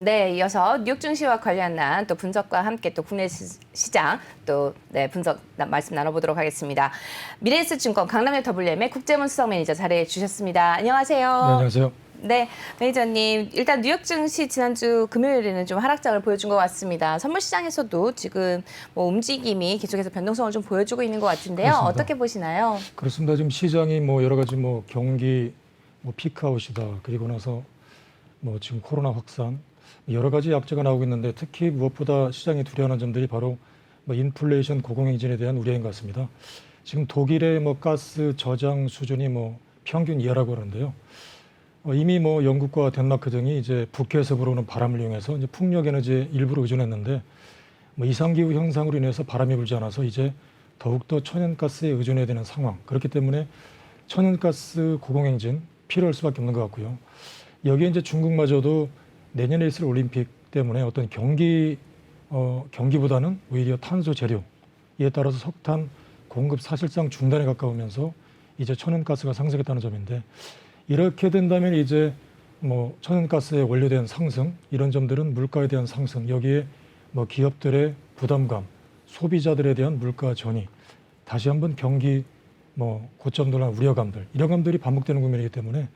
네, 이어서 뉴욕 증시와 관련한 또 분석과 함께 또 국내 시장 또 분석 말씀 나눠보도록 하겠습니다. 미래에셋증권 강남의 WM의 국제문 수석 매니저 자리해 주셨습니다. 안녕하세요. 네, 안녕하세요. 네, 매니저님. 일단 뉴욕 증시 지난주 금요일에는 좀 하락장을 보여준 것 같습니다. 선물 시장에서도 지금 뭐 움직임이 계속해서 변동성을 좀 보여주고 있는 것 같은데요. 그렇습니다. 어떻게 보시나요? 그렇습니다. 지금 시장이 뭐 여러 가지 뭐 경기 뭐 피크아웃이다. 그리고 나서 뭐 지금 코로나 확산 여러 가지 약재가 나오고 있는데 특히 무엇보다 시장이 두려워하는 점들이 바로 뭐 인플레이션 고공행진에 대한 우려인 것 같습니다. 지금 독일의 뭐 가스 저장 수준이 뭐 평균 이하라고 하는데요. 이미 뭐 영국과 덴마크 등이 이제 북해에서 불어오는 바람을 이용해서 이제 풍력 에너지에 일부러 의존했는데 뭐 이상기후 현상으로 인해서 바람이 불지 않아서 이제 더욱더 천연가스에 의존해야 되는 상황. 그렇기 때문에 천연가스 고공행진 필요할 수밖에 없는 것 같고요. 여기에 이제 중국마저도 내년에 있을 올림픽 때문에 어떤 경기보다는 오히려 탄소 재료, 이에 따라서 석탄 공급 사실상 중단에 가까우면서 이제 천연가스가 상승했다는 점인데 이렇게 된다면 이제 뭐 천연가스의 원료에 상승, 이런 점들은 물가에 대한 상승, 여기에 뭐 기업들의 부담감, 소비자들에 대한 물가 전이, 다시 한번 경기 뭐 고점들과 우려감들이 반복되는 국면이기 때문에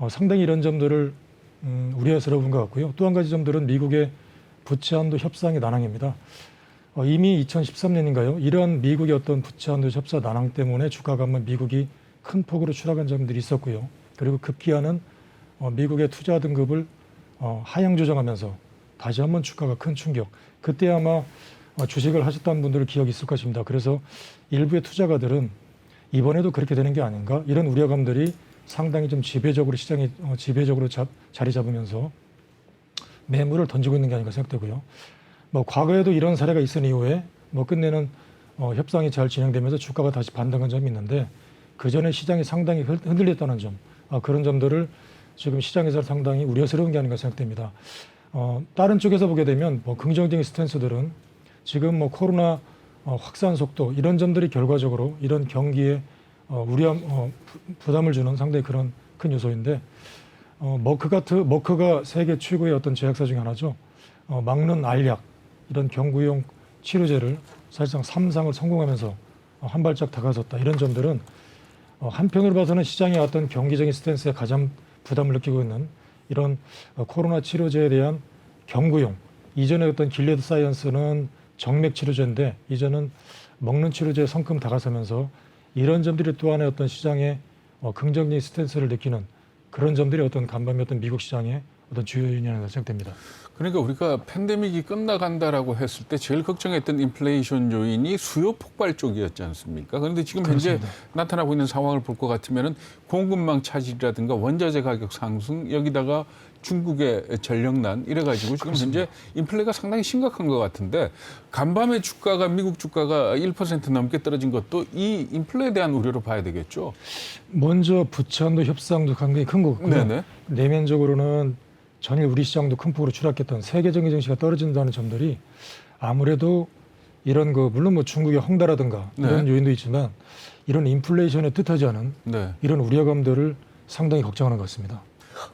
상당히 이런 점들을 우려스러운 것 같고요. 또 한 가지 점들은 미국의 부채 한도 협상의 난항입니다. 이미 2013년인가요? 이러한 미국의 어떤 부채 한도 협상 난항 때문에 주가가 한번 미국이 큰 폭으로 추락한 점들이 있었고요. 그리고 급기야는 미국의 투자 등급을 하향 조정하면서 다시 한번 주가가 큰 충격. 그때 아마 주식을 하셨던 분들 기억이 있을 것입니다. 그래서 일부의 투자가들은 이번에도 그렇게 되는 게 아닌가, 이런 우려감들이 상당히 좀 지배적으로 시장이 지배적으로 자리 잡으면서 매물을 던지고 있는 게 아닌가 생각되고요. 뭐 과거에도 이런 사례가 있은 이후에 뭐 끝내는 협상이 잘 진행되면서 주가가 다시 반등한 점이 있는데 그 전에 시장이 상당히 흔들렸다는 점, 그런 점들을 지금 시장에서 상당히 우려스러운 게 아닌가 생각됩니다. 다른 쪽에서 보게 되면 뭐 긍정적인 스탠스들은 지금 뭐 코로나 확산 속도, 이런 점들이 결과적으로 이런 경기에 부담을 주는 상당히 그런 큰 요소인데, 머크가 세계 최고의 어떤 제약사 중에 하나죠. 막는 알약, 이런 경구용 치료제를 사실상 3상을 성공하면서 한 발짝 다가섰다. 이런 점들은 한편으로 봐서는 시장의 어떤 경기적인 스탠스에 가장 부담을 느끼고 있는 이런 코로나 치료제에 대한 경구용, 이전에 어떤 길레드 사이언스는 정맥 치료제인데 이제는 먹는 치료제에 성큼 다가서면서 이런 점들이 또 하나의 어떤 시장의 긍정적인 스탠스를 느끼는 그런 점들이 어떤 간밤의 어떤 미국 시장의 어떤 주요 요인이라고 생각됩니다. 그러니까 우리가 팬데믹이 끝나간다라고 했을 때 제일 걱정했던 인플레이션 요인이 수요 폭발 쪽이었지 않습니까? 그런데 지금 현재 나타나고 있는 상황을 볼 것 같으면은 공급망 차질이라든가 원자재 가격 상승, 여기다가 중국의 전력난 이래가지고 지금 현재 인플레가 상당히 심각한 것 같은데, 간밤에 주가가 미국 주가가 1% 넘게 떨어진 것도 이 인플레에 대한 우려로 봐야 되겠죠. 먼저 부채 한도 협상도 굉장히 큰 것 같고요. 네네. 내면적으로는 전일 우리 시장도 큰 폭으로 추락했던 세계적인 증시가 떨어진다는 점들이 아무래도 이런 물론 뭐 중국의 헝다라든가 이런 요인도 있지만 이런 인플레이션에 뜻하지 않은 이런 우려감들을 상당히 걱정하는 것 같습니다.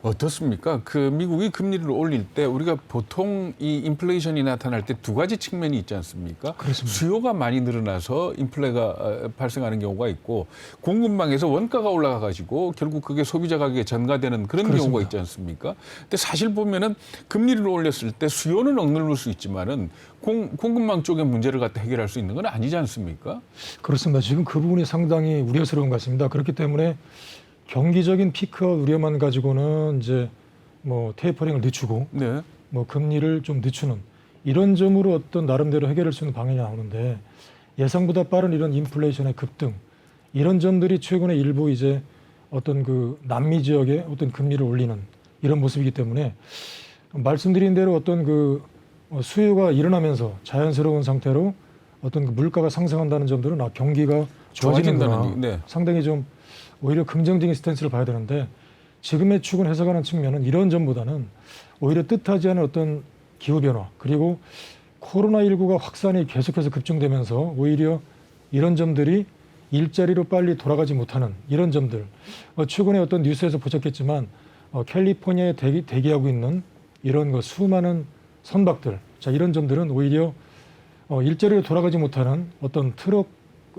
어떻습니까? 미국이 금리를 올릴 때 우리가 보통 이 인플레이션이 나타날 때 두 가지 측면이 있지 않습니까? 그렇습니다. 수요가 많이 늘어나서 인플레가 발생하는 경우가 있고, 공급망에서 원가가 올라가가지고 결국 그게 소비자 가격에 전가되는 그런 경우가 있지 않습니까? 근데 사실 보면은 금리를 올렸을 때 수요는 억누를 수 있지만은 공급망 쪽의 문제를 갖다 해결할 수 있는 건 아니지 않습니까? 그렇습니다. 지금 그 부분이 상당히 우려스러운 것 같습니다. 그렇기 때문에 경기적인 피크아웃 우려만 가지고는 이제 뭐 테이퍼링을 늦추고 뭐 금리를 좀 늦추는 이런 점으로 어떤 나름대로 해결할 수 있는 방향이 나오는데, 예상보다 빠른 이런 인플레이션의 급등, 이런 점들이 최근에 일부 이제 어떤 남미 지역의 어떤 금리를 올리는 이런 모습이기 때문에 말씀드린 대로 어떤 수요가 일어나면서 자연스러운 상태로 어떤 물가가 상승한다는 점들은 경기가 좋아지는구나, 상당히 좀 오히려 긍정적인 스탠스를 봐야 되는데, 지금의 축은 해석하는 측면은 이런 점보다는 오히려 뜻하지 않은 어떤 기후변화, 그리고 코로나19가 확산이 계속해서 급증되면서 오히려 이런 점들이 일자리로 빨리 돌아가지 못하는 이런 점들, 최근에 어떤 뉴스에서 보셨겠지만 캘리포니아에 대기하고 있는 이런 거 수많은 선박들, 자 이런 점들은 오히려 일자리로 돌아가지 못하는 어떤 트럭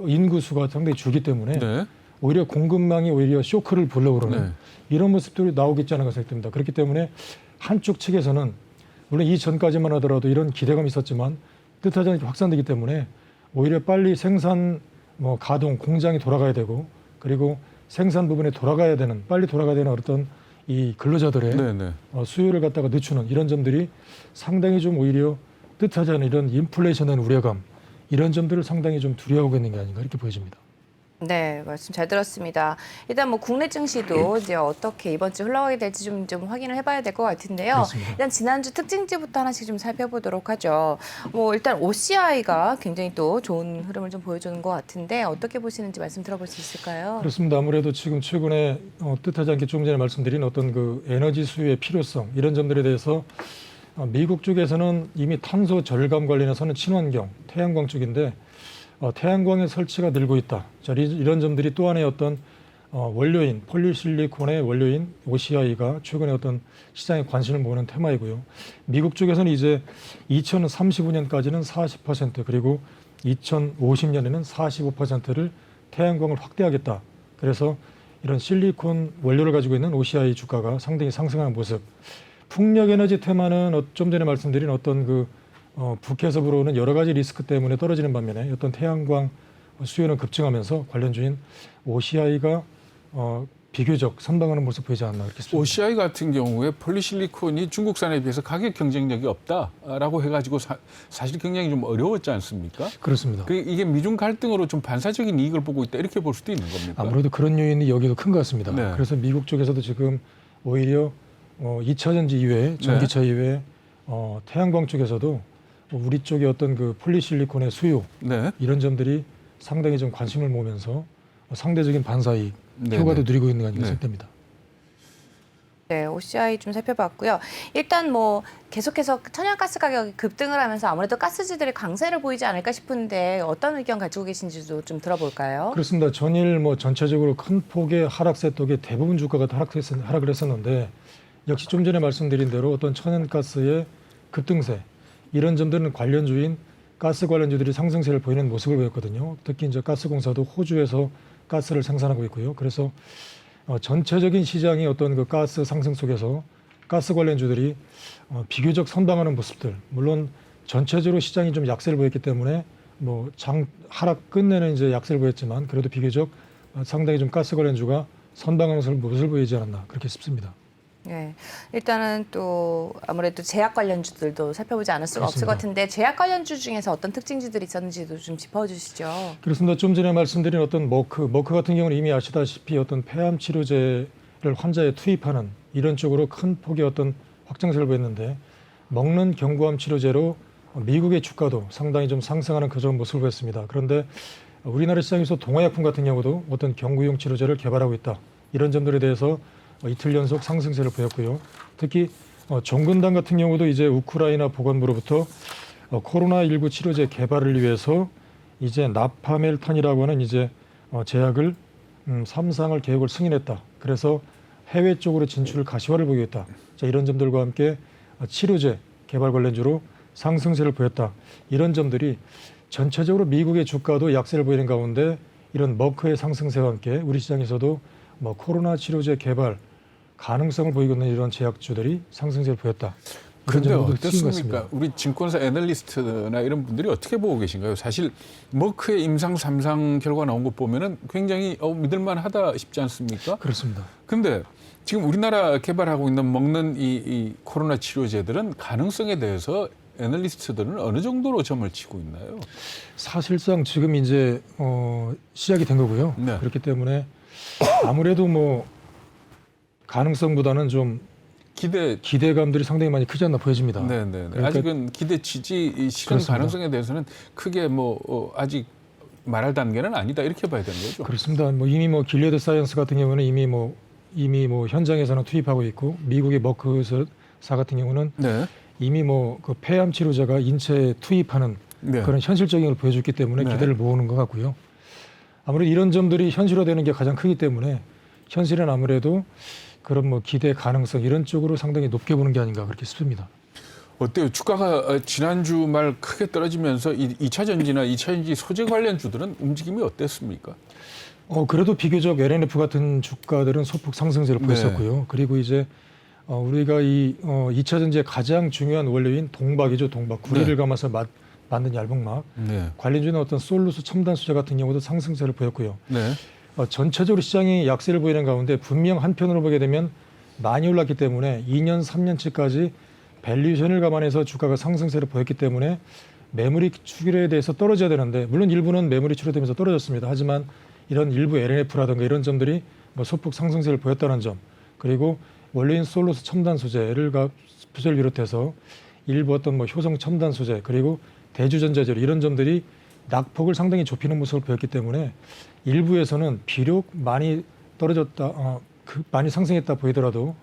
인구 수가 상당히 줄기 때문에 네. 오히려 공급망이 오히려 쇼크를 불러오르는 네. 이런 모습들이 나오겠지 않은가 생각됩니다. 그렇기 때문에 한쪽 측에서는 물론 이전까지만 하더라도 이런 기대감이 있었지만 뜻하지 않게 확산되기 때문에 오히려 빨리 생산 가동 공장이 돌아가야 되고 그리고 생산 부분에 돌아가야 되는 빨리 돌아가야 되는 어떤 이 근로자들의 네, 네. 수요를 갖다가 늦추는 이런 점들이 상당히 좀 오히려 뜻하지 않은 이런 인플레이션의 우려감 이런 점들을 상당히 좀 두려워하고 있는 게 아닌가 이렇게 보여집니다. 네, 말씀 잘 들었습니다. 일단 뭐 국내 증시도 이제 어떻게 이번 주 흘러가게 될지 좀 확인을 해봐야 될 것 같은데요. 그렇습니다. 일단 지난주 특징지부터 하나씩 좀 살펴보도록 하죠. 뭐 일단 OCI가 굉장히 또 좋은 흐름을 좀 보여주는 것 같은데 어떻게 보시는지 말씀 들어볼 수 있을까요? 그렇습니다. 아무래도 지금 최근에 뜻하지 않게 조금 전에 말씀드린 어떤 그 에너지 수요의 필요성 이런 점들에 대해서 미국 쪽에서는 이미 탄소 절감 관련해서는 친환경, 태양광 쪽인데 태양광의 설치가 늘고 있다. 자, 이런 점들이 또 하나의 어떤 원료인 폴리실리콘의 원료인 OCI가 최근에 어떤 시장에 관심을 모으는 테마이고요. 미국 쪽에서는 이제 2035년까지는 40% 그리고 2050년에는 45%를 태양광을 확대하겠다. 그래서 이런 실리콘 원료를 가지고 있는 OCI 주가가 상당히 상승하는 모습. 풍력 에너지 테마는 좀 전에 말씀드린 어떤 그 북해에서 불어오는 여러 가지 리스크 때문에 떨어지는 반면에 어떤 태양광 수요는 급증하면서 관련주인 OCI가 비교적 선방하는 모습 보이지 않나 그렇게 싶습니다. OCI 같은 경우에 폴리실리콘이 중국산에 비해서 가격 경쟁력이 없다라고 해가지고 사실 굉장히 좀 어려웠지 않습니까? 그렇습니다. 이게 미중 갈등으로 좀 반사적인 이익을 보고 있다 이렇게 볼 수도 있는 겁니까? 아무래도 그런 요인이 여기도 큰 것 같습니다. 네. 그래서 미국 쪽에서도 지금 오히려 2차 전지 이외에 전기차 이외에 태양광 쪽에서도 우리 쪽의 어떤 그 폴리실리콘의 수요 네. 이런 점들이 상당히 좀 관심을 모으면서 상대적인 반사이익 네, 효과도 네. 누리고 있는 거 아닌가 네. 생각됩니다. 네, OCI 좀 살펴봤고요. 일단 뭐 계속해서 천연가스 가격이 급등을 하면서 아무래도 가스지들이 강세를 보이지 않을까 싶은데 어떤 의견 가지고 계신지도 좀 들어볼까요? 그렇습니다. 전일 전체적으로 큰 폭의 하락세 속에 대부분 주가가 하락을 했었는데 역시 좀 전에 말씀드린 대로 어떤 천연가스의 급등세 이런 점들은 관련주인 가스 관련주들이 상승세를 보이는 모습을 보였거든요. 특히 이제 가스공사도 호주에서 가스를 생산하고 있고요. 그래서 전체적인 시장이 어떤 그 가스 상승 속에서 가스 관련주들이 비교적 선방하는 모습들. 물론 전체적으로 시장이 좀 약세를 보였기 때문에 장 하락 끝내는 이제 약세를 보였지만 그래도 비교적 상당히 좀 가스 관련주가 선방하는 모습을 보이지 않았나 그렇게 싶습니다. 네, 일단은 또 아무래도 제약 관련주들도 살펴보지 않을 수가 없을 것 그렇습니다. 같은데 제약 관련주 중에서 어떤 특징주들이 있었는지도 좀 짚어주시죠. 그렇습니다. 좀 전에 말씀드린 어떤 머크 같은 경우는 이미 아시다시피 어떤 폐암 치료제를 환자에 투입하는 이런 쪽으로 큰 폭의 어떤 확장세를 보였는데 먹는 경구암 치료제로 미국의 주가도 상당히 좀 상승하는 그런 모습을 보였습니다. 그런데 우리나라 시장에서 동화약품 같은 경우도 어떤 경구용 치료제를 개발하고 있다. 이런 점들에 대해서 이틀 연속 상승세를 보였고요. 특히 종근당 같은 경우도 이제 우크라이나 보건부로부터 코로나19 치료제 개발을 위해서 이제 나파멜탄이라고 하는 이제 제약을 3상을 계획을 승인했다. 그래서 해외 쪽으로 진출을 가시화를 보이겠다. 자, 이런 점들과 함께 치료제 개발 관련주로 상승세를 보였다. 이런 점들이 전체적으로 미국의 주가도 약세를 보이는 가운데 이런 머크의 상승세와 함께 우리 시장에서도 코로나 치료제 개발 가능성을 보이고 있는 이런 제약주들이 상승세를 보였다. 그런데 어떻습니까? 우리 증권사 애널리스트나 이런 분들이 어떻게 보고 계신가요? 사실 머크의 임상 3상 결과 나온 거 보면은 굉장히 믿을만하다 싶지 않습니까? 그렇습니다. 근데 지금 우리나라 개발하고 있는 먹는 이 코로나 치료제들은 가능성에 대해서 애널리스트들은 어느 정도로 점을 치고 있나요? 사실상 지금 이제 시작이 된 거고요. 네. 그렇기 때문에 아무래도 가능성보다는 좀 기대감들이 상당히 많이 크지 않나 보여집니다. 네네. 그러니까 아직은 기대치지 이 실현 그렇습니다. 가능성에 대해서는 크게 아직 말할 단계는 아니다 이렇게 봐야 되는 거죠. 그렇습니다. 이미 길리아드 사이언스 같은 경우는 이미 현장에서는 투입하고 있고 미국의 머크사 같은 경우는 네. 이미 그 폐암 치료제가 인체에 투입하는 네. 그런 현실적인 걸 보여줬기 때문에 네. 기대를 모으는 것 같고요. 아무래도 이런 점들이 현실화되는 게 가장 크기 때문에 현실은 아무래도 그런 뭐 기대 가능성 이런 쪽으로 상당히 높게 보는 게 아닌가 그렇게 싶습니다. 어때요? 주가가 지난주 말 크게 떨어지면서 2차 전지나 2차 전지 소재 관련 주들은 움직임이 어땠습니까? 그래도 비교적 LNF 같은 주가들은 소폭 상승세를 보였었고요. 그리고 이제 우리가 이 2차 전지의 가장 중요한 원료인 동박이죠. 동박. 구리를 감아서 만든 얇은막. 네. 관련주는 어떤 솔루스 첨단 소재 같은 경우도 상승세를 보였고요. 네. 전체적으로 시장이 약세를 보이는 가운데 분명 한편으로 보게 되면 많이 올랐기 때문에 2년, 3년치까지 밸류에이션을 감안해서 주가가 상승세를 보였기 때문에 매물이 추이에 대해서 떨어져야 되는데 물론 일부는 매물이 추이되면서 떨어졌습니다. 하지만 이런 일부 LNF라든가 이런 점들이 뭐 소폭 상승세를 보였다는 점, 그리고 원료인 솔루스 첨단 소재를 비롯해서 일부 어떤 뭐 효성 첨단 소재 그리고 대주전자재료 이런 점들이 낙폭을 상당히 좁히는 모습을 보였기 때문에 일부에서는 비록 많이 떨어졌다, 많이 상승했다 보이더라도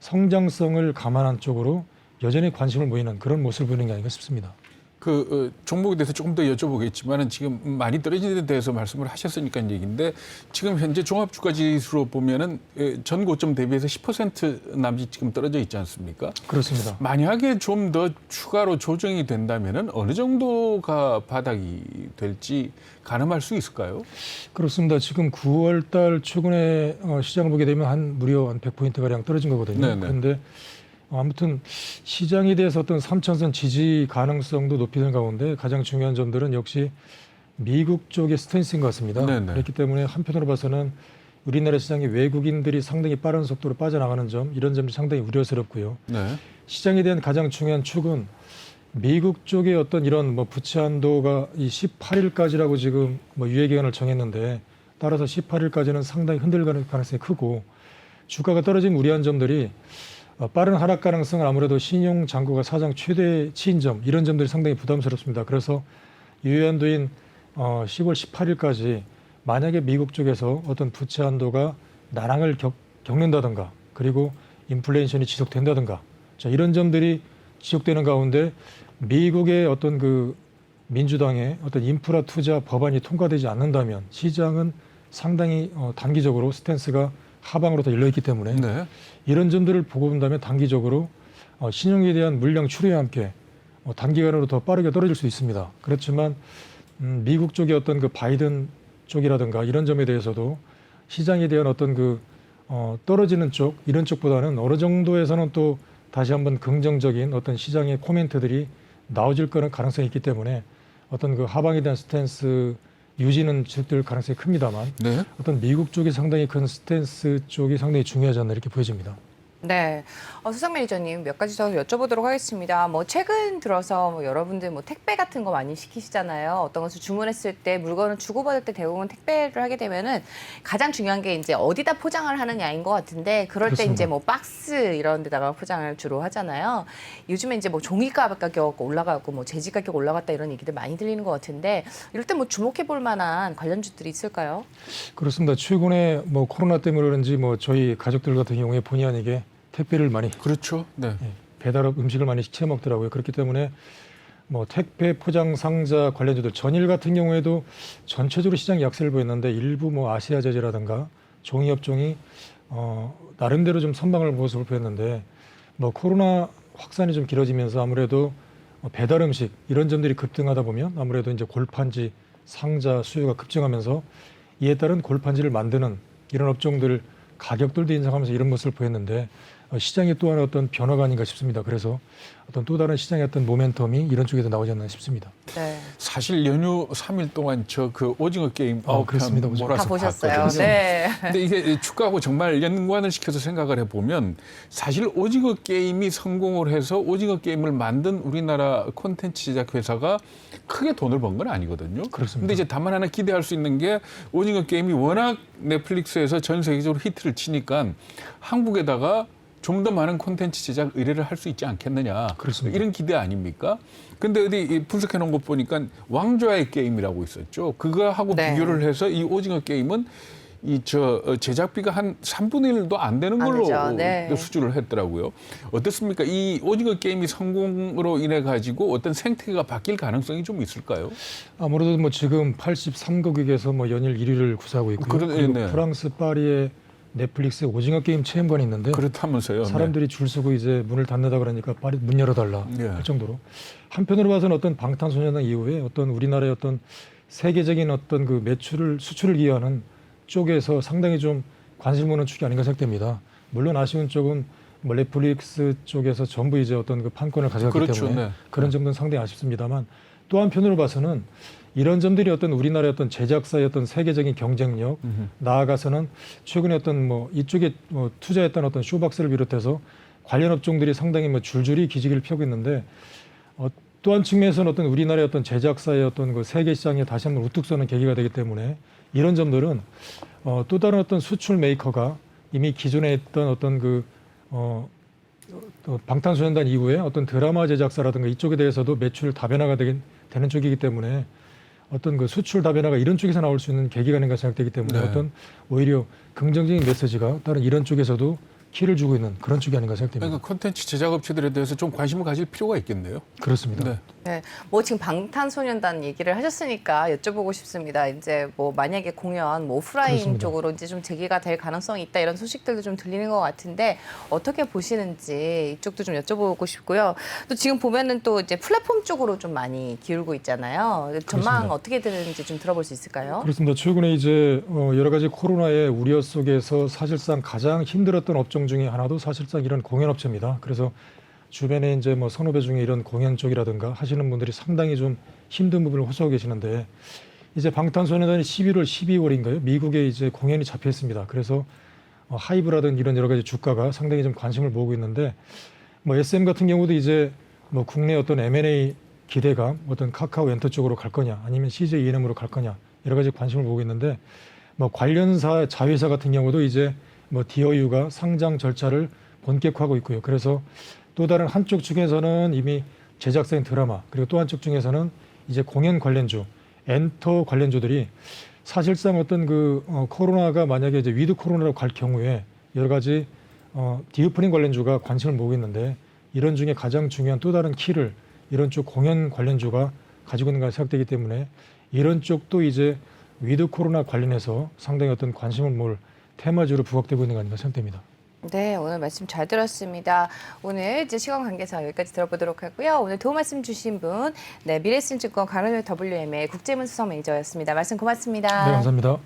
성장성을 감안한 쪽으로 여전히 관심을 모이는 그런 모습을 보이는 게 아닌가 싶습니다. 종목에 대해서 조금 더 여쭤보겠지만은 지금 많이 떨어진 데 대해서 말씀을 하셨으니까 얘기인데 지금 현재 종합주가지수로 보면은 전 고점 대비해서 10% 남짓 지금 떨어져 있지 않습니까? 그렇습니다. 만약에 좀 더 추가로 조정이 된다면은 어느 정도가 바닥이 될지 가늠할 수 있을까요? 그렇습니다. 지금 9월 달 최근에 시장을 보게 되면 한 무려 한 100포인트 가량 떨어진 거거든요. 네네. 그런데 아무튼 시장에 대해서 어떤 3차선 지지 가능성도 높이는 가운데 가장 중요한 점들은 역시 미국 쪽의 스탠스인 것 같습니다. 네네. 그렇기 때문에 한편으로 봐서는 우리나라 시장이 외국인들이 상당히 빠른 속도로 빠져나가는 점, 이런 점이 상당히 우려스럽고요. 네. 시장에 대한 가장 중요한 축은 미국 쪽의 어떤 이런 뭐 부채 한도가 이 18일까지라고 지금 뭐 유예 기간을 정했는데 따라서 18일까지는 상당히 흔들 가능성이 크고 주가가 떨어진 우려한 점들이 빠른 하락 가능성은 아무래도 신용 잔고가 사상 최대치인 점, 이런 점들이 상당히 부담스럽습니다. 그래서 유예 한도인 10월 18일까지 만약에 미국 쪽에서 어떤 부채 한도가 난항을 겪는다든가 그리고 인플레이션이 지속된다든가 자, 이런 점들이 지속되는 가운데 미국의 어떤 그 민주당의 어떤 인프라 투자 법안이 통과되지 않는다면 시장은 상당히 단기적으로 스탠스가 하방으로 더 열려있기 때문에 네. 이런 점들을 보고 본다면 단기적으로 신용에 대한 물량 출회와 함께 단기간으로 더 빠르게 떨어질 수 있습니다. 그렇지만 미국 쪽의 어떤 그 바이든 쪽이라든가 이런 점에 대해서도 시장에 대한 어떤 그 떨어지는 쪽 이런 쪽보다는 어느 정도에서는 또 다시 한번 긍정적인 어떤 시장의 코멘트들이 나오질 거는 가능성이 있기 때문에 어떤 그 하방에 대한 스탠스 유지는 지속될 가능성이 큽니다만 네. 어떤 미국 쪽이 상당히 큰 스탠스 쪽이 상당히 중요하지 않나 이렇게 보여집니다. 네, 수석 매니저님 몇 가지 더 여쭤보도록 하겠습니다. 뭐 최근 들어서 뭐 여러분들 뭐 택배 같은 거 많이 시키시잖아요. 어떤 것을 주문했을 때 물건을 주고받을 때 대부분 택배를 하게 되면은 가장 중요한 게 이제 어디다 포장을 하느냐인 것 같은데 그럴 때 그렇습니다. 이제 뭐 박스 이런 데다가 포장을 주로 하잖아요. 요즘에 이제 뭐 종이값 가격 올라가고 뭐 제지 가격 올라갔다 이런 얘기들 많이 들리는 것 같은데 이럴 때 뭐 주목해 볼 만한 관련주들이 있을까요? 그렇습니다. 최근에 뭐 코로나 때문에 그런지 뭐 저희 가족들 같은 경우에 본의 아니게 택배를 많이 그렇죠. 네. 배달업 음식을 많이 시켜 먹더라고요. 그렇기 때문에 뭐 택배 포장 상자 관련주들 전일 같은 경우에도 전체적으로 시장 약세를 보였는데 일부 뭐 아시아 제재라든가 종이 업종이 나름대로 좀 선방을 모습을 보였는데 뭐 코로나 확산이 좀 길어지면서 아무래도 배달 음식 이런 점들이 급등하다 보면 아무래도 이제 골판지 상자 수요가 급증하면서 이에 따른 골판지를 만드는 이런 업종들 가격들도 인상하면서 이런 모습을 보였는데 시장의 또 하나 어떤 변화가 아닌가 싶습니다. 그래서 어떤 또 다른 시장의 어떤 모멘텀이 이런 쪽에서 나오지 않나 싶습니다. 네. 사실 연휴 3일 동안 저 그 오징어 게임 그렇습니다. 편 다 몰아서 다 보셨어요. 봤거든요. 네. 근데 이게 주가하고 정말 연관을 시켜서 생각을 해보면 사실 오징어 게임이 성공을 해서 오징어 게임을 만든 우리나라 콘텐츠 제작 회사가 크게 돈을 번 건 아니거든요. 그렇습니다. 근데 이제 다만 하나 기대할 수 있는 게 오징어 게임이 워낙 넷플릭스에서 전 세계적으로 히트를 치니까 한국에다가 좀 더 많은 콘텐츠 제작 의뢰를 할 수 있지 않겠느냐. 그렇습니다. 이런 기대 아닙니까? 근데 어디 분석해 놓은 것 보니까 왕좌의 게임이라고 있었죠. 그거하고 네. 비교를 해서 이 오징어 게임은 제작비가 한 3분의 1도 안 되는 안 걸로 되죠. 네. 수주를 했더라고요. 어떻습니까? 이 오징어 게임이 성공으로 인해 가지고 어떤 생태계가 바뀔 가능성이 좀 있을까요? 아무래도 뭐 지금 83개국에서 뭐 연일 1위를 구사하고 있고요. 그런- 그리고 네. 프랑스 파리의 넷플릭스 오징어 게임 체험관이 있는데 그렇다면서요. 사람들이 줄 서고 이제 문을 닫는다 그러니까 빨리 문 열어달라 예. 할 정도로 한편으로 봐서는 어떤 방탄소년단 이후에 어떤 우리나라의 어떤 세계적인 어떤 그 매출을 수출을 기여하는 쪽에서 상당히 좀 관심 모는 축이 아닌가 생각됩니다. 물론 아쉬운 쪽은 뭐 넷플릭스 쪽에서 전부 이제 어떤 그 판권을 가져갔기 그렇죠. 때문에 네. 그런 점은 상당히 아쉽습니다만 또 한편으로 봐서는 이런 점들이 어떤 우리나라의 어떤 제작사의 어떤 세계적인 경쟁력 나아가서는 최근에 어떤 뭐 이쪽에 뭐 투자했던 어떤 쇼박스를 비롯해서 관련 업종들이 상당히 뭐 줄줄이 기지개를 펴고 있는데 또 한 측면에서는 어떤 우리나라의 어떤 제작사의 어떤 그 세계 시장에 다시 한번 우뚝 서는 계기가 되기 때문에 이런 점들은 또 다른 어떤 수출 메이커가 이미 기존에 했던 어떤 그 방탄소년단 이후에 어떤 드라마 제작사라든가 이쪽에 대해서도 매출 다변화가 되는 쪽이기 때문에 어떤 그 수출 다변화가 이런 쪽에서 나올 수 있는 계기가 아닌가 생각되기 때문에 네. 어떤 오히려 긍정적인 메시지가 다른 이런 쪽에서도 키를 주고 있는 그런 쪽이 아닌가 생각됩니다. 그러니까 콘텐츠 제작업체들에 대해서 좀 관심을 가질 필요가 있겠네요. 그렇습니다. 네. 네, 뭐 지금 방탄소년단 얘기를 하셨으니까 여쭤보고 싶습니다. 이제 뭐 만약에 공연 뭐 오프라인 그렇습니다. 쪽으로 이제 좀 재개가 될 가능성이 있다 이런 소식들도 좀 들리는 것 같은데 어떻게 보시는지 이쪽도 좀 여쭤보고 싶고요. 또 지금 보면은 또 이제 플랫폼 쪽으로 좀 많이 기울고 있잖아요. 전망 그렇습니다. 어떻게 되는지 좀 들어볼 수 있을까요? 그렇습니다. 최근에 이제 여러 가지 코로나의 우려 속에서 사실상 가장 힘들었던 업종 중에 하나도 사실상 이런 공연업체입니다. 그래서 주변에 이제 뭐 선후배 중에 이런 공연 쪽이라든가 하시는 분들이 상당히 좀 힘든 부분을 호소하고 계시는데 이제 방탄소년단이 11월, 12월인가요? 미국에 이제 공연이 잡혀 있습니다. 그래서 하이브라든 이런 여러 가지 주가가 상당히 좀 관심을 모으고 있는데 뭐 SM 같은 경우도 이제 뭐 국내 어떤 M&A 기대가 어떤 카카오 엔터 쪽으로 갈 거냐 아니면 CJ E&M으로 갈 거냐 여러 가지 관심을 모으고 있는데 뭐 관련사 자회사 같은 경우도 이제 뭐 DOU가 상장 절차를 본격화하고 있고요. 그래서 또 다른 한쪽 중에서는 이미 제작사인 드라마 그리고 또 한쪽 중에서는 이제 공연 관련주, 엔터 관련주들이 사실상 어떤 그 코로나가 만약에 이제 위드 코로나로 갈 경우에 여러 가지 디오프닝 관련주가 관심을 모으고 있는데 이런 중에 가장 중요한 또 다른 키를 이런 쪽 공연 관련주가 가지고 있는 가 생각되기 때문에 이런 쪽도 이제 위드 코로나 관련해서 상당히 어떤 관심을 모을 테마주로 부각되고 있는 거 아닌가 생각됩니다. 네, 오늘 말씀 잘 들었습니다. 오늘 이제 시간 관계상 여기까지 들어보도록 하고요. 오늘 도움 말씀 주신 분, 네, 미래에셋증권 강은효 WM의 국제문수석 매니저였습니다. 말씀 고맙습니다. 네, 감사합니다.